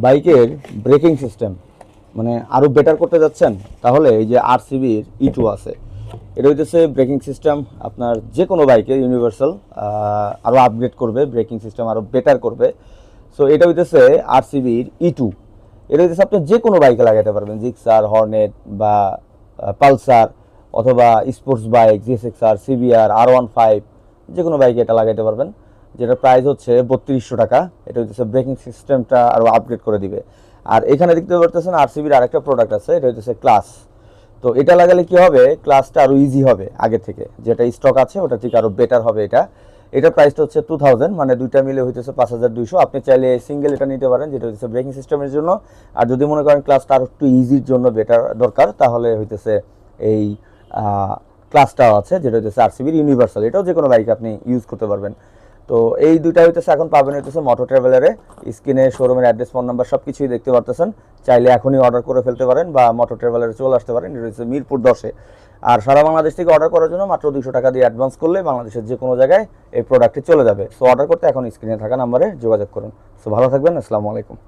বাইকের braking system মানে আরও বেটার করতে যাচ্ছেন, তাহলে এই যে আরসিবির E2 আছে, এটা হইতেছে ব্রেকিং সিস্টেম আপনার যে কোনো বাইকে ইউনিভার্সাল আরও আপগ্রেড করবে, ব্রেকিং সিস্টেম আরও বেটার করবে। সো এটা হইতেছে আরসিবির E2। এটা হইতেছে আপনি যে কোনো বাইকে লাগাতে পারবেন, জিক্সার, হর্নেট বা পালসার অথবা sports bike, GSX-R, CBR, R15, যে কোনো বাইকে এটা লাগাইতে পারবেন, যেটার প্রাইস হচ্ছে 3200 টাকা। এটা হচ্ছে ব্রেকিং সিস্টেমটা আরও আপগ্রেড করে দিবে। আর এখানে দেখতে পারতেছেন আরসিবির আরেকটা প্রোডাক্ট আছে, এটা হচ্ছে ক্লাস। তো এটা লাগালে কি হবে, ক্লাসটা আরও ইজি হবে আগে থেকে, যেটা স্টক আছে ওটা থেকে আরও বেটার হবে। এটার প্রাইসটা হচ্ছে 2000, মানে দুইটা মিলে হইতেছে 5200। আপনি চাইলে সিঙ্গেল এটা নিতে পারেন, যেটা হচ্ছে ব্রেকিং সিস্টেমের জন্য। আর যদি মনে করেন ক্লাসটা আরও একটু ইজির জন্য বেটার দরকার, তাহলে হইতেছে এই ক্লাসটাও আছে, যেটা হচ্ছে আরসিবির ইউনিভার্সাল। এটাও যে কোনো বাইকে আপনি ইউজ করতে পারবেন। তো এই দুইটা হইতেছে এখন পাবেন হইতেছে মোটো ট্রাভেলারে। স্ক্রিনে শোরুমের অ্যাড্রেস, ফোন নাম্বার সব কিছুই দেখতে পারতেছেন। চাইলে এখনই অর্ডার করে ফেলতে পারেন বা মোটো ট্রাভেলারে চলে আসতে পারেন। এটা হচ্ছে মিরপুর 10-এ। আর সারা বাংলাদেশ থেকে অর্ডার করার জন্য মাত্র 200 টাকা দিয়ে অ্যাডভান্স করলে বাংলাদেশের যে কোনো জায়গায় এই প্রোডাক্টটি চলে যাবে। সো অর্ডার করতে এখন স্ক্রিনে থাকা নাম্বারে যোগাযোগ করুন। সো ভালো থাকবেন, আসসালামু আলাইকুম।